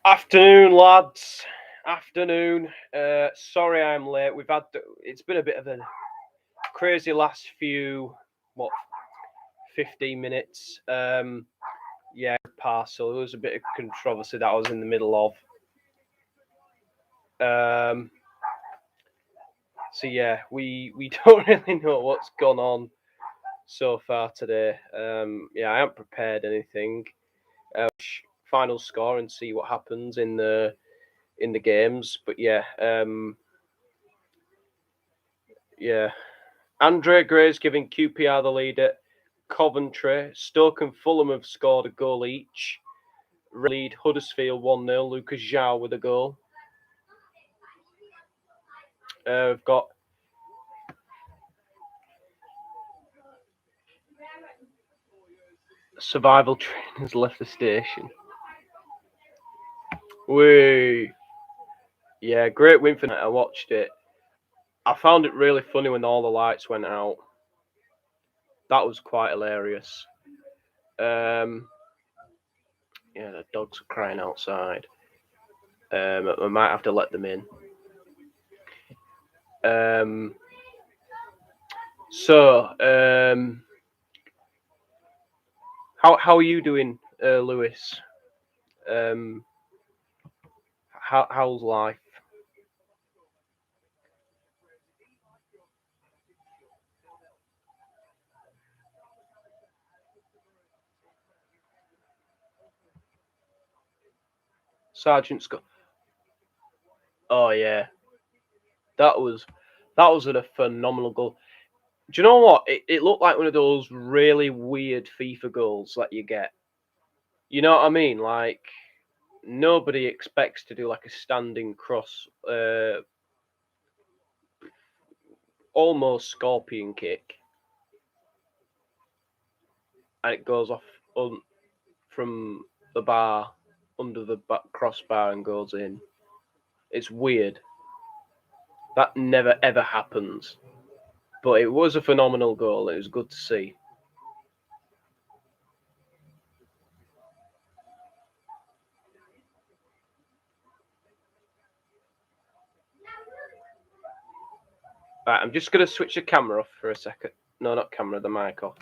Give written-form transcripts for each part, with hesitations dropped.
Afternoon, lads. Afternoon. Sorry I'm late. It's been a bit of a crazy last few 15 minutes. Yeah, parcel. There was a bit of controversy that I was in the middle of. So yeah, we don't really know what's gone on so far today. Yeah, I haven't prepared anything. Final score and see what happens in the games. But yeah, yeah. Andre Gray's giving QPR the lead at Coventry. Stoke and Fulham have scored a goal each. Lead Huddersfield 1-0. Lucas João with a goal. We've got Survival Train has left the station. Whee! Yeah, great win for United. I watched it. I found it really funny when all the lights went out. That was quite hilarious. Yeah, the dogs are crying outside. I might have to let them in. How are you doing, Lewis? How's life? Sergeant Scott. Oh yeah, that was a phenomenal goal. Do you know what? It looked like one of those really weird FIFA goals that you get. You know what I mean? Like nobody expects to do like a standing cross, almost scorpion kick, and it goes off from the bar under the crossbar and goes in. It's weird. That never ever happens. But it was a phenomenal goal. It was good to see. Right, I'm just going to switch the camera off for a second. No, not camera, the mic off.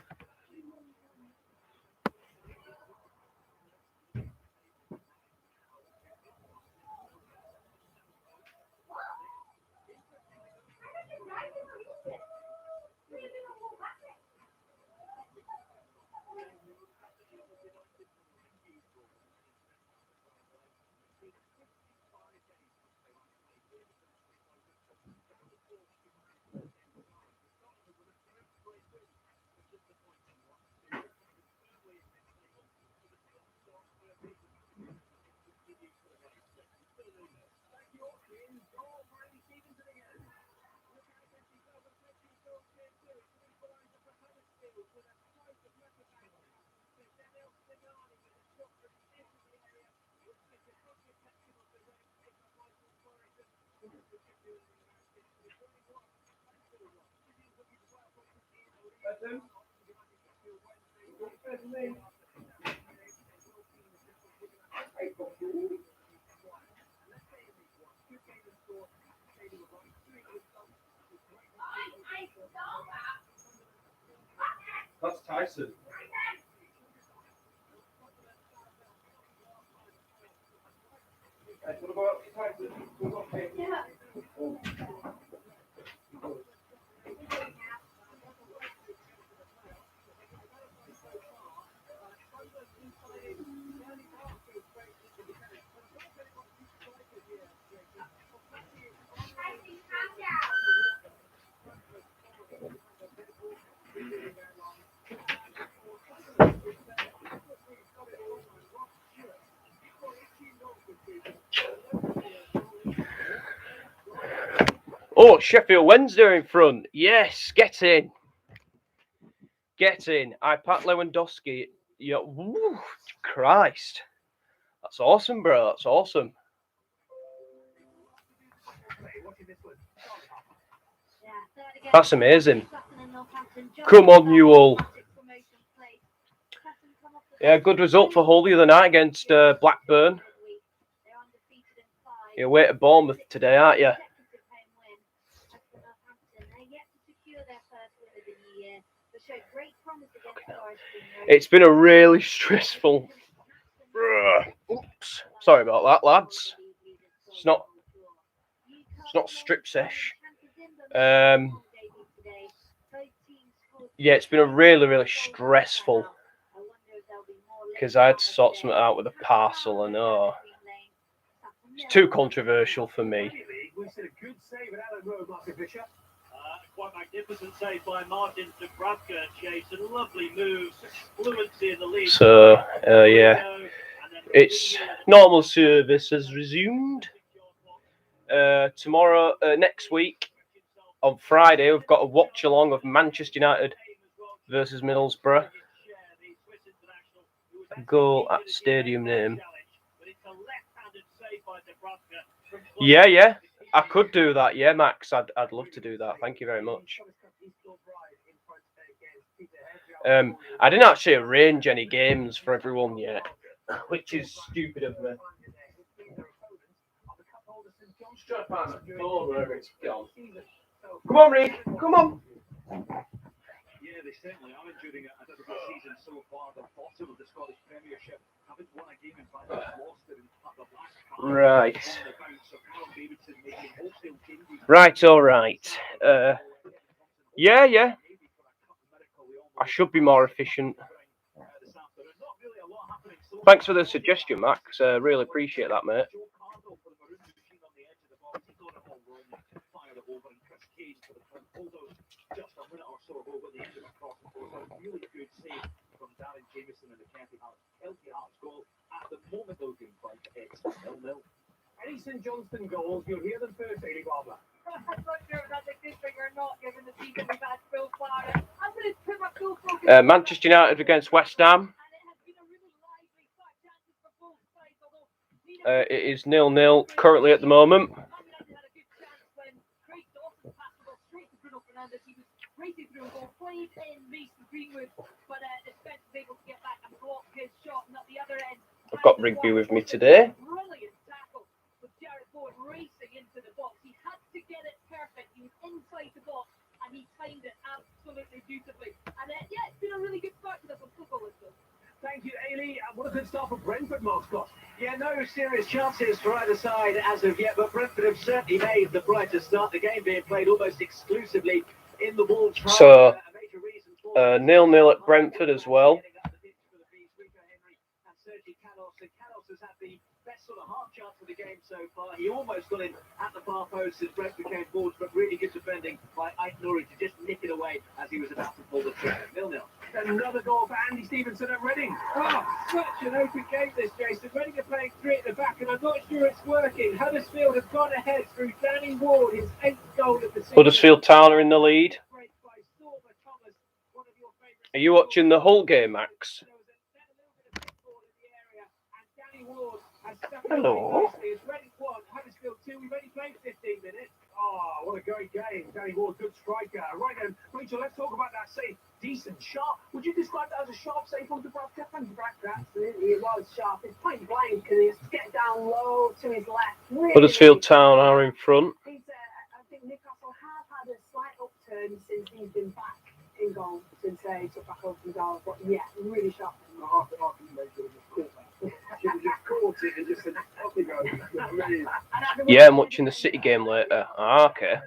That's Tyson. What about Tyson? Yeah. Oh, Sheffield Wednesday in front. Yes, get in. Get in. Pat Lewandowski. Yeah, woo, Christ. That's awesome, bro. That's awesome. That's amazing. Come on, you all. Yeah, good result for Hull the other night against Blackburn. You're away to Bournemouth today, aren't you? It's been a really stressful. Oops, sorry about that, lads. It's not strip sesh. Yeah, it's been a really stressful because I had to sort something out with a parcel, and it's too controversial for me. Quite magnificent save by Martin Dubravka, Chase, and lovely moves, fluency in the lead. So, yeah, it's normal service has resumed. Tomorrow, next week, on Friday, we've got a watch along of Manchester United versus Middlesbrough. A goal at stadium name. Yeah. I could do that, yeah, Max. I'd love to do that. Thank you very much. I didn't actually arrange any games for everyone yet, which is stupid of me. Come on, Rick. Come on. Yeah, they certainly are enduring a difficult season so far. The bottom of the Scottish Premiership haven't won a game, in fact, they've lost it at the back. Right. Right, all right. Yeah. I should be more efficient. Thanks for the suggestion, Max. Really appreciate that, mate. Just a minute or so ago, but the end of the cross, really good save from Darren Jameson and the Kelty Hearts goal. At the moment, though, it's 0-0. Any St Johnstone goals, you'll hear them first, Eddie Barber. I'm not sure if that's a good thing or not, given the season we've had so far. I'm going to put my full focus. Manchester United against West Ham. It is 0-0 currently at the moment. I've got Rigby with me today. Brilliant tackle with Jared Ford racing into the box. He had to get it perfect. He was inside the box and he timed it absolutely beautifully. And yeah, it's been a really good start to this on football. Thank you, Ailey. What a good start for Brentford, Mark Scott. Yeah, no serious chances for either side as of yet, but Brentford have certainly made the brighter start. The game being played almost exclusively in the Wolves. So, 0-0 at Brentford as well. Canos has had the best sort of half chance of the game so far. He almost got in at the far post as Brentford came forward, but really good defending by Ike Nouri to just nick it away as he was about to pull the trigger. 0-0. Another goal for Andy Stevenson at Reading. Oh, such an open game this, Jason. Reading are playing three at the back, and I'm not sure it's working. Huddersfield have gone ahead through Danny Ward, his 8th goal of the season. Huddersfield Town are in the lead. Are you watching the Hull game, Max? Hello. Huddersfield 2, we've only played 15 minutes. Oh, what a great game. Danny Ward, good striker. Right then, Rachel, let's talk about that save. Decent, sharp. Would you describe that as a sharp save from Dubravka? Absolutely, it was sharp. It's point blank, and he's get down low to his left. Really, Huddersfield Town are in front. I think Newcastle have had a slight upturn since he's been back in goal, since he took back over from goal. But yeah, really sharp. Yeah, I'm watching the City game later. Okay.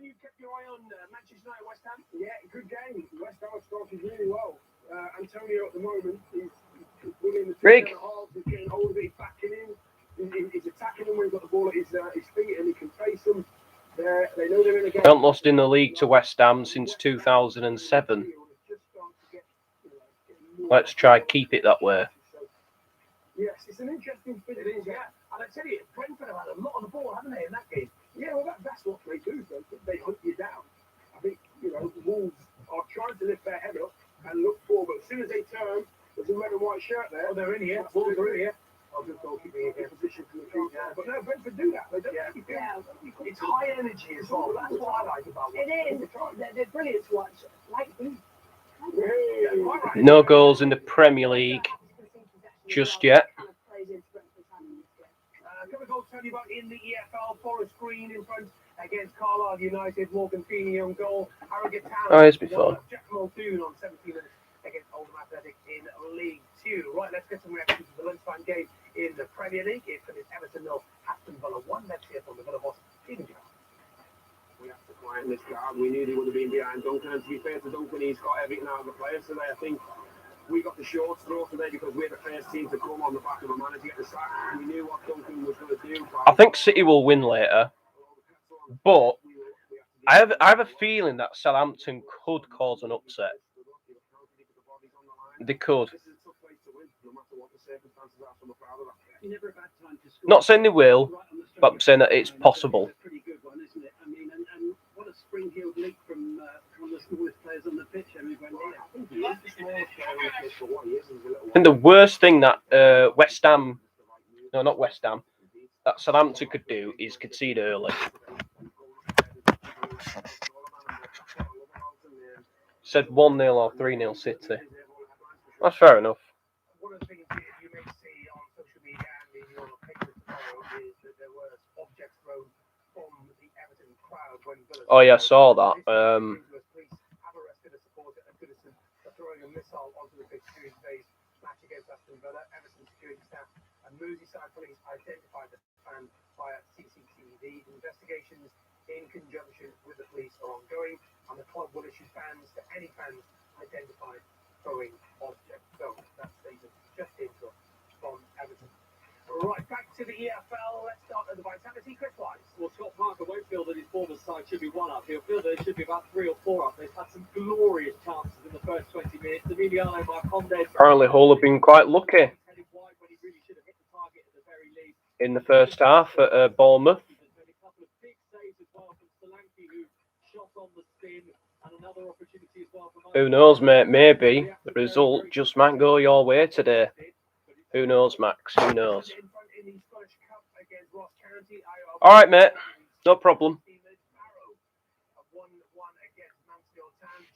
You kept your eye on Manchester United, West Ham? Yeah, good game. West Ham have started really well. Antonio at the moment is winning the Rig. He's getting hold of it, he's backing in. He's attacking them when he's got the ball at his feet and he can face them. They know they're in a game. Haven't lost in the league to West Ham since 2007. Let's try keep it that way. Yes, it's an interesting thing. It is, yeah. And I tell you, Brentford have had a lot on the ball, haven't they, in that game? Yeah, well, that's what they do, though. They hunt you down. I think, the Wolves are trying to lift their head up and look forward. But as soon as they turn, there's a red and white shirt there. Oh, they're in here. Wolves are in here. I'll just go keep in position to the shoot. Yeah. But no, Brentford do that. They don't It's high energy as well. That's what I like about it. It is. They're brilliant to watch. No goals in the Premier League just yet. tell you about in the EFL. Forest Green in front against Carlisle United. Morgan Feeney on goal. Harrogate Town. Oh, it's before. Jack Muldoon on 17 minutes against Oldham Athletic in League Two. Right, let's get some reactions to the lunchtime game in the Premier League. It finished Everton 0, Aston Villa 1. Let's hear from the Villa boss, Stephen Gerrard. We have to quieten this crowd. We knew they would have been behind Duncan, and to be fair to Duncan, he's got everything out of the players today. I think we got the short straw today because we're the first team to come on the back of a manager get the sack. We knew what Duncan was going to do. I think City will win later, but I have a feeling that Southampton could cause an upset. They could. Not saying they will, but I'm saying that it's possible. Pretty good one, isn't it? I mean, and what a spring-heeled leap from the smallest players on the pitch, everybody. I think the worst thing that that Southampton could do is concede early. Said 1-0 or 3-0 City. That's fair enough. One of the things you may see on social media and in your papers tomorrow is that there were objects thrown from the Everton crowd when Villa. Oh yeah, I saw that. Police have arrested a supporter at Goodison for throwing a missile onto the pitch during today's match against Aston Villa. Everton security staff and Merseyside police identified the fan via CCTV. Investigations in conjunction with the police are ongoing, and the club will issue bans to any fans identified throwing objects. So that statement just in from Everton. Right, back to the EFL. Let's start at the Vitality. Chris Wise. Well, Scott Parker won't feel that his former side should be one up. He'll feel that it should be about 3 or 4 up. They've had some glorious chances in the first 20 minutes. Emiliano Marcondes. Apparently Hull have been quite lucky in the first half at Bournemouth. Who knows, mate? Maybe the result just might go your way today. Who knows, Max? Who knows? All right, mate. No problem.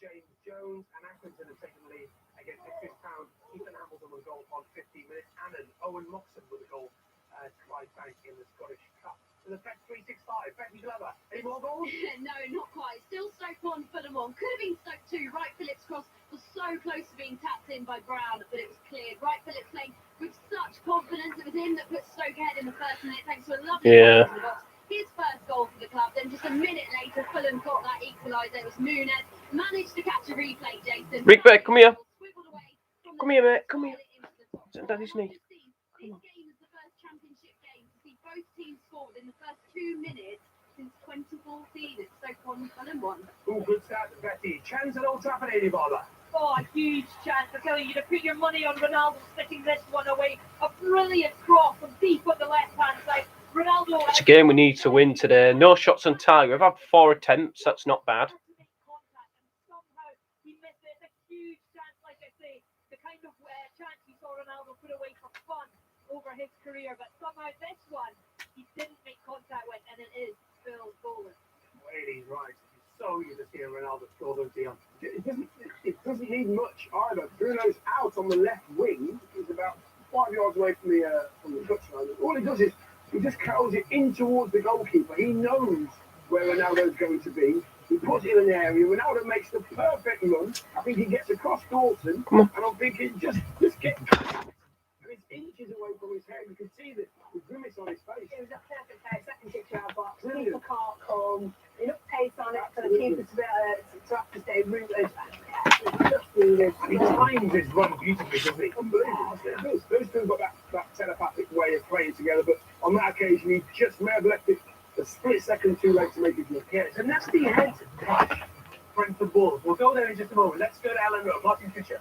James Jones and Accrington have taken the lead against Ipswich Town. Ethan Hamilton with a goal on 15 minutes, and an Owen Moxon with a goal to Clyde Bank in the Scottish Cup. So the Bet 365, Becky Glover. Any more goals? No, not quite. Still Stoke 1, Fulham 1. Could have been Stoke 2. Wright Phillips' cross was so close to being tapped in by Brown, but it was cleared. Wright Phillips playing with such confidence. It was him that put Stoke ahead in the first minute, thanks to a lovely pass in the box. His first goal for the club. Then just a minute later, Fulham got that equaliser. It was Nunes. Managed to catch a replay, Jason. Rick Beck, come here. Come here, mate. Come here. Sit down his knee. This game is the first championship game to see both teams scored in the first 2 minutes since 2014. It's Stoke 1, Fulham 1. Oh, good start, Betty. Chance at Old Trafford, any bother? Oh, a huge chance. I'm telling you to put your money on Ronaldo sticking this one away. A brilliant cross from deep on the left-hand side. Ronaldo. It's a game we need to win today. No shots on target. We've had 4 attempts. That's not bad. Somehow he missed it. It's a huge chance, like I say. The kind of chance you saw Ronaldo put away for fun over his career. But somehow this one, he didn't make contact with, and it is Phil Bowler. He's right. It's so easy to see Ronaldo score those deals. It doesn't need much either. Bruno's out on the left wing. He's about 5 yards away from the touchline. All he does is he just curls it in towards the goalkeeper. He knows where Ronaldo's going to be. He puts it in an area. Ronaldo makes the perfect run. I think he gets across Dawson, and I'm thinking just get. And it's inches away from his head. You can see the grimace on his face. It was a perfect pace, second 6-yard box. Keeper can't come. Enough pace on it for the keeper to be able to have to stay rooted. And he times his run beautifully, doesn't he? Unbelievable. Those two got that telepathic way of playing together, but on that occasion, he just may have left it a split second too late to make it look. Yeah, it's a nasty head touch. Brentford Bulls. We'll go there in just a moment. Let's go to Alan Rowe. Martin Fisher.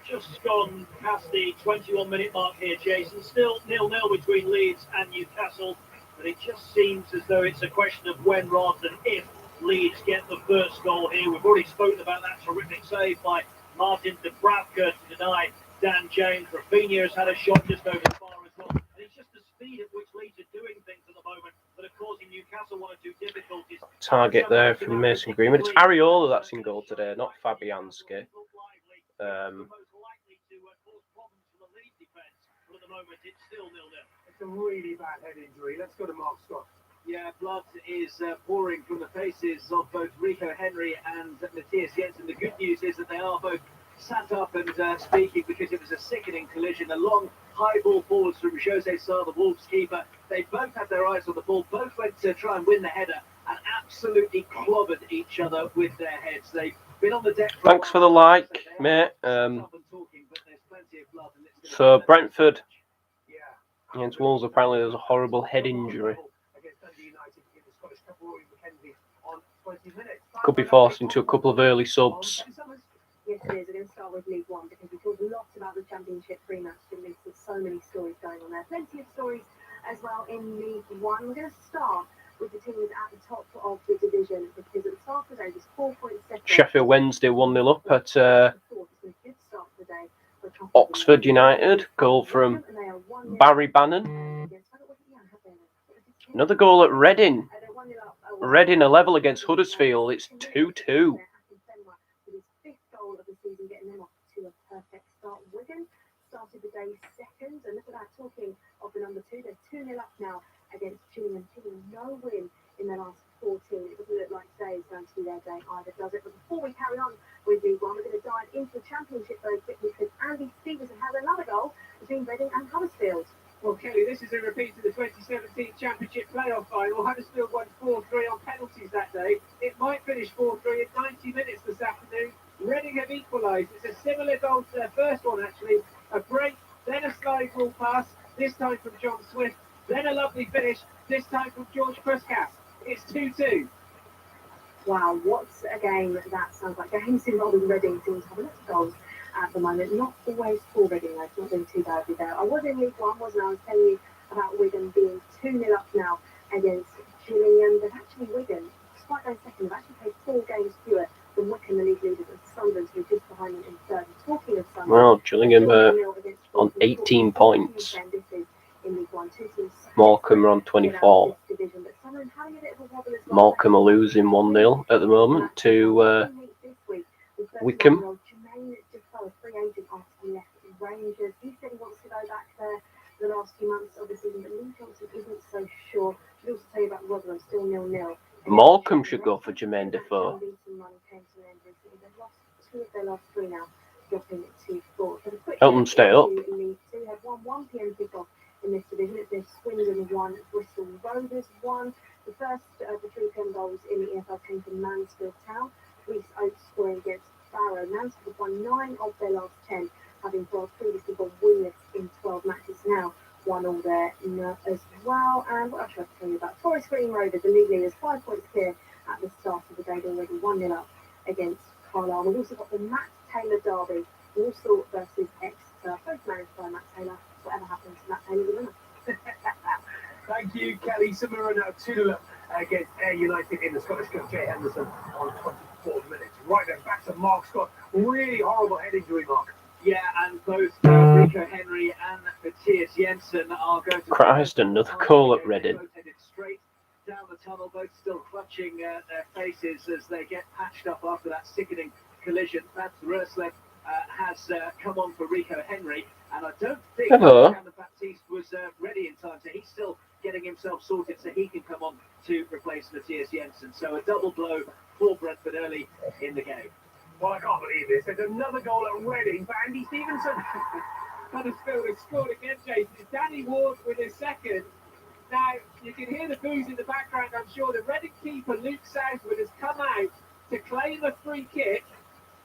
Just gone past the 21-minute mark here, Jason. Still 0-0 between Leeds and Newcastle, but it just seems as though it's a question of when rather than if Leeds get the first goal here. We've already spoken about that terrific save by Martin Dubravka to deny Dan James. Rafinha has had a shot just over the bar as well. And it's just the speed at which Leeds are doing things at the moment that are causing Newcastle one or two difficulties. Target there from Mason Greenwood. It's Areola that's in goal today, not Fabianski. But at the moment, it's still 0-0. It's a really bad head injury. Let's go to Mark Scott. Yeah, blood is pouring from the faces of both Rico Henry and Matthias Jensen. The good news is that they are both sat up and speaking, because it was a sickening collision. A long high ball forwards from Jose Sarr, the Wolves keeper. They both had their eyes on the ball, both went to try and win the header and absolutely clobbered each other with their heads. They've been on the deck for Thanks for the like, mate. So Brentford Yeah. against Wolves, apparently there's a horrible head injury. Against Dundee United in the Scottish Cup. Rory McKenzie on 20 minutes. Could be forced into a couple of early subs. Yes, it is. We're going to start with League One because we talked a lot about the Championship pre-match. There's so many stories going on there. Plenty of stories as well in League One. We're going to start with the teams at the top of the division because at the start of the day, there's 4 points separate. Sheffield Wednesday 1-0 up at Oxford United. Goal from Barry Bannon. Another goal at Reading. Reading a level against Huddersfield. It's 2-2. Getting them off to a perfect start. Wigan started the day second, and look at that, talking of the number 2, they're 2-0 up now against Gillingham. No win in their last 14. It doesn't look like today is going to be their day either, does it? But before we carry on with League One, we're going to dive into the Championship very quickly because Andy Stevenson has another goal between Reading and Huddersfield. Well, Kelly, this is a repeat of the 2017 Championship playoff final. Huddersfield won 4-3 on penalties that day. It might finish 4-3 in 90 minutes this afternoon. Reading have equalised. It's a similar goal to their first one, actually. A break, then a slide rule pass, this time from John Swift, then a lovely finish, this time from George Puskas. It's 2-2. Wow, what a game that sounds like. Games involving Reading seems to have a lot of goals at the moment. Not always for Reading, though. It's not doing too badly there. I was in League One, wasn't I? I was telling you about Wigan being 2-0 up now against Gillingham. But actually, Wigan, despite going second, have actually played 4 games fewer than Wycombe, the league leaders, and Sunderland, who are just behind them in third. And talking of Sunderland, Well, Gillingham on 18 points. Morecambe are on 24. Morecambe are losing 1-0 at the moment to Wycombe. Free agent after he left Rangers. He said he wants to go back there the last few months of the season, but Lee Johnson isn't so sure. Should also tell you about Rotherham, still 0-0. Morecambe should go for Jermaine Defoe. They've lost 2 of their last 3 now, dropping to 4th. Help them stay up. League 2 have 1 p.m. kickoff in this division. It's their Swindon 1, Bristol Rovers 1. The first of the 3 p.m. goals in the EFL came from Mansfield Town. Reece Oates scoring against Barrow. Mansfield have won 9 of their last 10, having previously gone winless in 12 matches now. 1-1 there as well. And what else should I tell you about? Forest Green Rovers, the league leaders, 5 points clear at the start of the day. They're already 1-0 up against Carlisle. We've also got the Matt Taylor derby, Walsall versus Exeter, both managed by Matt Taylor. Whatever happens, Matt Taylor's the winner. Thank you, Kelly. Samura now 2-0 against Ayr United in the Scottish Cup. Jay Henderson on 24 minutes. Right then, back to Mark Scott. Really horrible head injury, Mark. Yeah, and both Rico Henry and Matthias Jensen are going to... Christ, another goal at Reading. Both headed straight down the tunnel, both still clutching their faces as they get patched up after that sickening collision. Mads Rösler has come on for Rico Henry, and I don't think Cameron Baptiste was ready in time, so he's still getting himself sorted so he can come on to replace Matthias Jensen. So a double blow for Brentford early in the game. Well, I can't believe this. There's another goal at Reading for Andy Stevenson. Huddersfield has scored again, Jason. It's Danny Ward with his second. Now, you can hear the boos in the background, I'm sure. The Reading keeper, Luke Southwood, has come out to claim a free kick.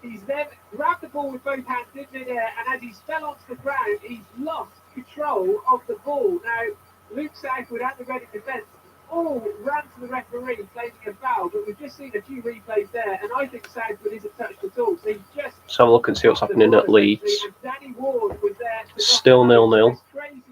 He's then grabbed the ball with both hands in midair, and as he's fell onto the ground, he's lost control of the ball. Now, Luke Southwood at the Reading defence all ran to the referee claiming a foul, but we've just seen a few replays there, and I think Southwood isn't touched at all. So he's just... Let's have a look and see what's happening at Leeds. Danny Ward was there. Still 0-0. Crazy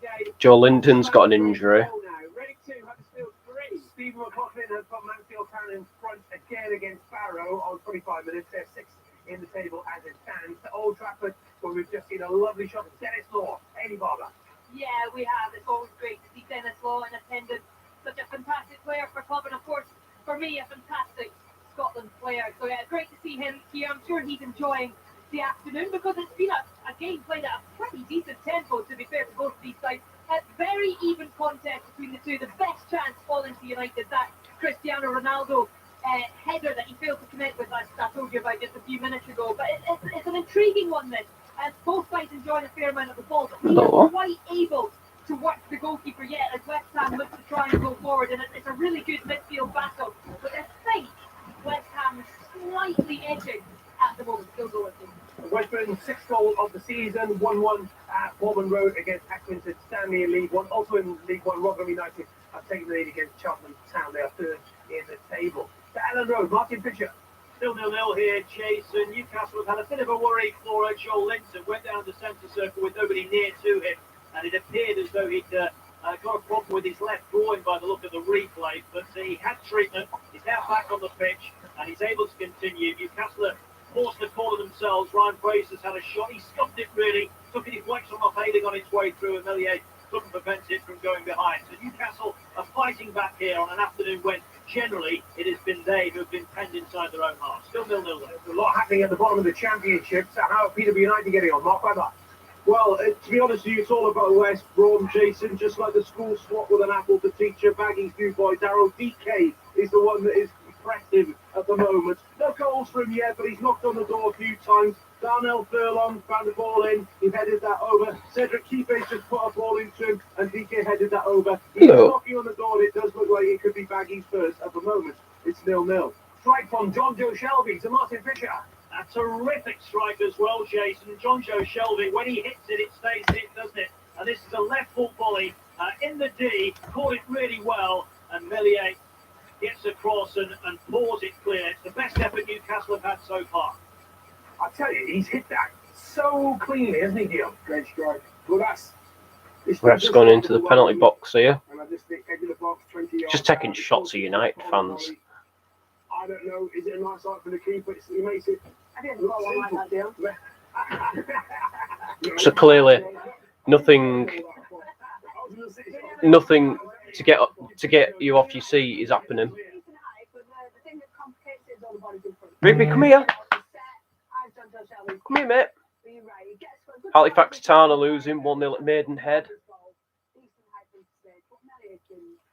game. Joe Linton's got an injury. Reading 2, Huddersfield 3. Stephen McLaughlin has got Mansfield Town in front again against Barrow on 25 minutes. They're 6th in the table as it stands. To Old Trafford, where we've just seen a lovely shot of Dennis Law. Amy Barber. Yeah, we have. It's always great to see Dennis Law in attendance. Such a fantastic player for club, and of course, for me, a fantastic Scotland player. So yeah, great to see him here. I'm sure he's enjoying the afternoon, because it's been a game played at a pretty decent tempo, to be fair to both of these sides. A very even contest between the two. The best chance falling to United, that Cristiano Ronaldo header that he failed to connect with, as I told you about just a few minutes ago. But it's an intriguing one, this. And both sides enjoying a fair amount of the ball, but neither quite able to work the goalkeeper yet, as West Ham look to try and go forward. And it's a really good midfield battle. But I think West Ham is slightly edging at the moment. Still going to. West Britain's 6th goal of the season, 1-1 at Bournemouth Road against Accrington Stanley in League One. Also in League One, Rotherham United have taken the lead against Cheltenham Town. They are third in the table. To Ellen Road, Martin Fisher. Still 0-0 here, Jason. Newcastle have had a bit of a worry for Joel Linton. Went down the centre circle with nobody near to him, and it appeared as though he'd got a problem with his left groin by the look of the replay. But he had treatment. He's now back on the pitch, and he's able to continue. Newcastle forced the corner themselves. Ryan Fraser's had a shot. He scuffed it really. Took a deflection off Hayling on its way through, and Meslier couldn't prevent it from going behind. So Newcastle are fighting back here on an afternoon when generally it has been they who have been penned inside their own half. Still 0-0 though. There's a lot happening at the bottom of the championship. So how are PW United getting on? Mark Webber. Well, to be honest with you, it's all about West Brom, Jason. Just like the school swap with an apple to teacher, Baggies new boy Darryl DK is the one that is impressive at the moment. No goals for him yet, but he's knocked on the door a few times. Darnell Furlong found the ball in, he headed that over. Cedric Kiefe just put a ball into him, and DK headed that over. He's knocking on the door, and it does look like it could be Baggies first at the moment. It's 0-0. Strike from John Joe Shelby to Martin Fisher. A terrific strike as well, Jason. John Joe Shelby, when he hits it, it stays hit, doesn't it? And this is a left foot volley in the D, caught it really well, and Meslier gets across and pours it clear. It's the best effort Newcastle have had so far. I tell you, he's hit that so cleanly, hasn't he, Dion? Great strike. Well, that's... Ref's gone into the penalty box here. And I just think edge of the box, 20 yards Just taking out. shots at United fans. I don't know, is it a nice sight for the keeper? He makes it... I didn't know one like that, Dion. So clearly, nothing to get you off your seat is happening. Rigby, come here. Come here, mate. Halifax Town are losing 1-0 at Maidenhead.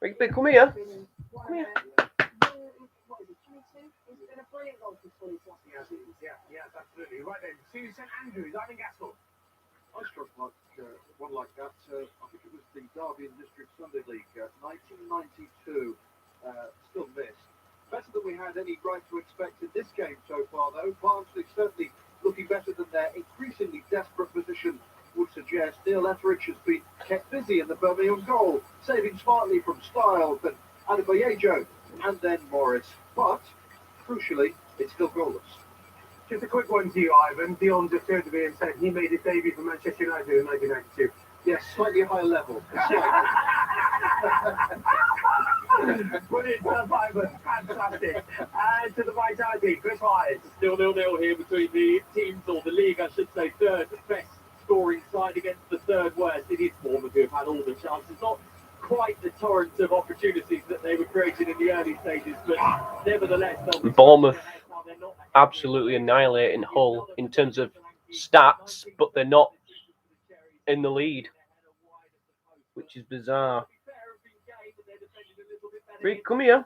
Rigby, come here. Come here. Yes, absolutely. Right then, to St Andrews, Ivan Gaskell. I struck one like that. I think it was the Derby and District Sunday League, 1992. Still missed. Better than we had any right to expect in this game so far, though. Barnsley certainly looking better than their increasingly desperate position would suggest. Neil Etheridge has been kept busy in the Birmingham goal, saving smartly from Styles and Adebayo and then Morris. But, crucially, it's still goalless. Just a quick one to you, Ivan. Dion just turned to me and said he made his debut for Manchester United in 1992. Yes, slightly higher level. Brilliant stuff, Ivan. Fantastic. And to the Vitality, Chris Wise. Still 0-0 here between the teams, or the league, I should say, third best scoring side against the third worst. It is Bournemouth who have had all the chances. Not quite the torrent of opportunities that they were creating in the early stages, but nevertheless, Bournemouth absolutely annihilating Hull in terms of stats, but they're not in the lead, which is bizarre. Rick, come here.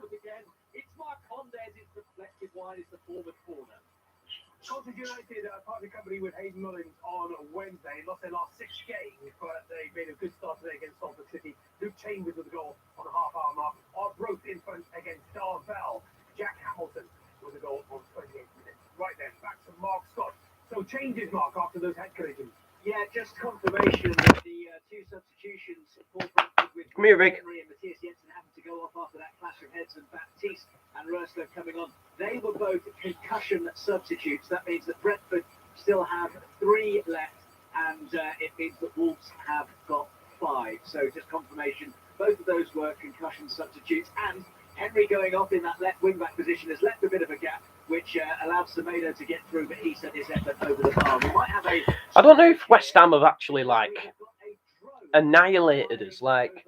Scottish United are part of the company with Hayden Mullins on Wednesday. Lost their last 6 games, but they made a good start today against Salford City. Luke Chambers with a goal on the half-hour mark. Arbroath in front against Darvel. Jack Hamilton with a goal on 28 minutes. Right then, back to Mark Scott. So changes, Mark, after those head collisions. Yeah, just confirmation that the two substitutions for Brentford with Come here, Rick. Henry and Matthias Jensen having to go off after that clash of heads, and Baptiste and Rösler coming on. They were both concussion substitutes. That means that Brentford still have 3 left, and it means that Wolves have got 5. So just confirmation, both of those were concussion substitutes, and Henry going off in that left wing-back position has left a bit of a gap, which allowed Semedo to get through, but he sent his effort over the bar. We might have a... I don't know if West Ham have actually, annihilated us, like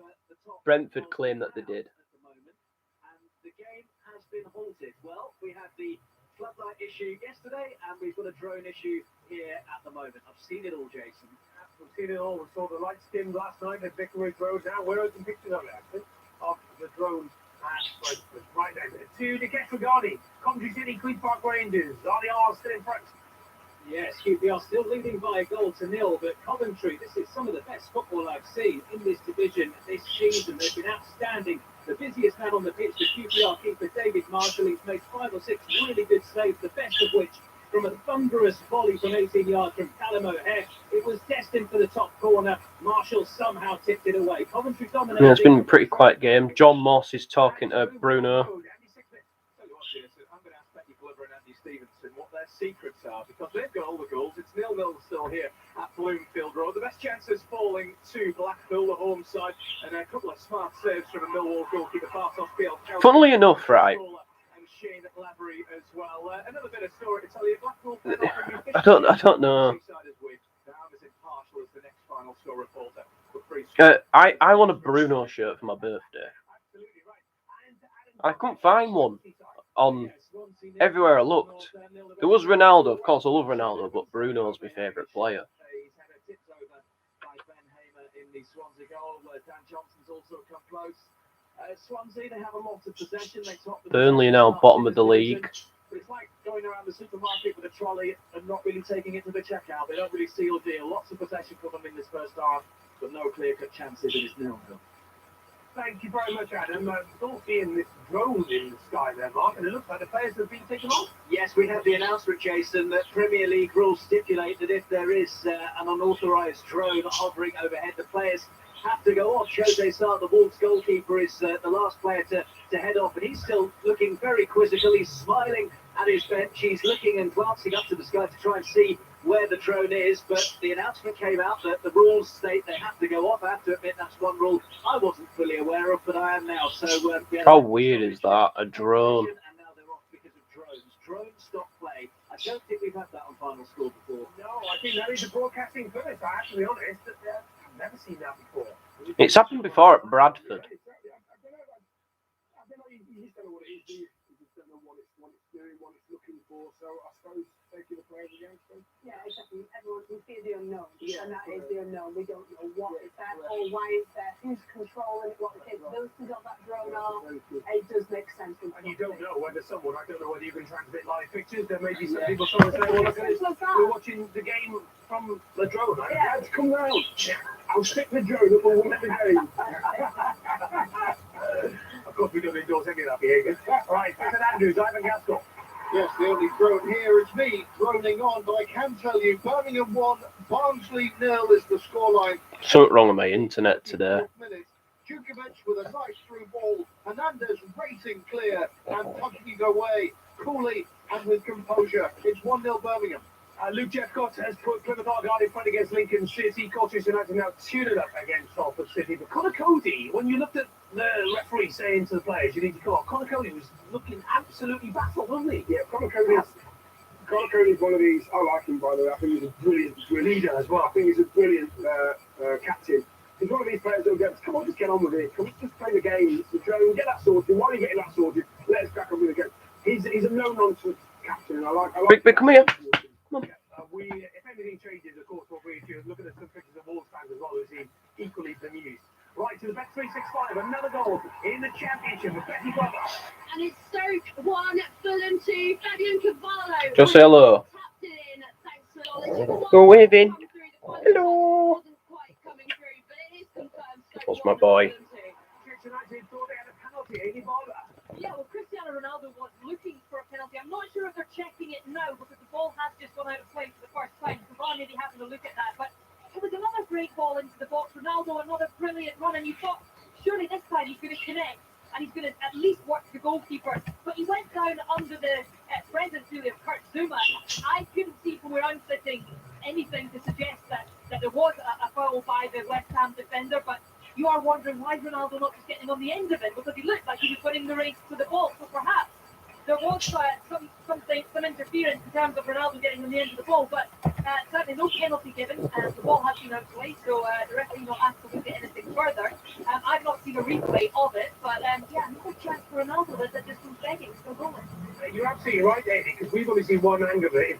Brentford claim that they did. And the game has been halted. Well, we had the floodlight issue yesterday, and we've got a drone issue here at the moment. I've seen it all, Jason. We've seen it all. We saw the light skimmed last night at Vicarage Road. Now we're open pictures of it, actually, of the drone at Brentford. Right there to De Ketragani. Coventry City, Queen's Park Rangers. RDR still in front. Yes, QPR still leading by a goal to nil, but Coventry, this is some of the best football I've seen in this division this season. They've been outstanding. The busiest man on the pitch, the QPR keeper David Marshall. He's made 5 or 6 really good saves, the best of which from a thunderous volley from 18 yards from Callum O'Hare. It was destined for the top corner. Marshall somehow tipped it away. Coventry dominated. Yeah, it's been a pretty quiet game. John Moss is talking to Bruno. Tell you what, Jason, I'm going to ask Becky Glover and Andy Stevenson what their secrets are, because they've got all the goals. It's 0-0 still here at Bloomfield Road. The best chances falling to Blackpool, the home side, and a couple of smart saves from a Millwall goalkeeper, Bartos Biel. Funnily enough, right, And Shane Lavery as well. Another bit of story to tell you. Blackpool. I don't know. I want a Bruno shirt for my birthday. I couldn't find one on everywhere I looked. There was Ronaldo, of course. I love Ronaldo, but Bruno's my favourite player. Swansea, they have a lot of possession. They top the Burnley are now bottom of the league. But it's like going around the supermarket with a trolley and not really taking it to the checkout. They don't really seal the deal. Lots of possession for them in this first half, but no clear-cut chances. It is 0-0. Thank you very much, Adam. Still seeing this drone in the sky there, Mark, and it looks like the players have been taken off. Yes, we had the announcement, Jason, that Premier League rules stipulate that if there is an unauthorised drone hovering overhead, the players have to go off. Jose Sarr, the Wolves goalkeeper, is the last player to head off, and he's still looking very quizzical. He's smiling at his bench. He's looking and glancing up to the sky to try and see where the drone is, but the announcement came out that the rules state they have to go off. I have to admit that's one rule I wasn't fully aware of, but I am now. So How weird is that? A drone. And now they're off because of drones. Drones stop play. I don't think we've had that on Final Score before. No, I think that is a broadcasting first. I have to be honest. I've never seen that before. It's happened before at Bradford. I don't know. You just don't know what it is, do you? You just don't know what it's doing, what it's looking for. So I suppose taking the players against them. Yeah, exactly. Everyone can fear the unknown, Yeah, and that is the unknown. We don't know what is that or why is that, who's controlling it, what the capabilities of that drone are. It does make sense. And you don't know whether someone, I don't know whether you can transmit live pictures. There may be some people trying to say, well, look at this. We're watching the game from the drone. Yeah. Let's come round. I'll stick the drone up and watch the game. Of course, we don't endorse any of that behaviour. Right, St Andrews, Ivan Gaskell. Yes, the only drone here is me droning on, but I can tell you, Birmingham 1, Barnsley 0 is the scoreline. Something wrong with my internet today. Djukovic with a nice through ball, Hernandez racing clear and punching it away coolly and with composure. It's 1-0 Birmingham. Luke Jeffcott has put Plymouth Argyle in front against Lincoln City. Colchester United now tuning up against Salford City. But Conor Cody, when you looked at the referee saying to the players, you need to call, Conor Cody was looking absolutely baffled, wasn't he? Yeah, Conor Cody is one of these. I like him, by the way. I think he's a brilliant leader as well. I think he's a brilliant captain. He's one of these players that will go, come on, just get on with it. Come on, just play the game. It's the drone. Get that sorted. Why are you getting that sorted? Let's crack on with the game. He's a no-nonsense captain. I like Big, come here. If anything changes, of course, we'll look at some pictures of Wolves fans as well, who seem equally bemused. Right to the Bet365, another goal in the championship with Betty Glover. And it's Stoke 1, Fulham 2, Fabian Cavallo. Just say hello. Tapped it in. Thanks for knowledge. Go waving. Hello. Wasn't quite coming through, but it is confirmed. What's my boy? United thought they had a penalty, Amy Barber. Yeah, well, Cristiano Ronaldo was looking for a penalty. I'm not sure if they're checking it now because the ball has just gone out of play for the first time. Cavani maybe having a look at that, but it was another great ball into the box. Ronaldo, another brilliant run, and you thought surely this time he's going to connect and he's going to at least work the goalkeeper. But he went down under the presence really of Kurt Zouma. I couldn't see from where I'm sitting anything to suggest that there was a foul by the West Ham defender, but you are wondering why Ronaldo not just getting on the end of it, because he looked like he was winning the race to the ball. So perhaps there was some interference in terms of Ronaldo getting on the end of the ball, but certainly no penalty given. The ball has been out of play, so the referee not asked to look at anything further. I've not seen a replay of it, but yeah, no chance for Ronaldo that just was begging, still going. You're absolutely right, Eddie, because we've only seen one angle of it.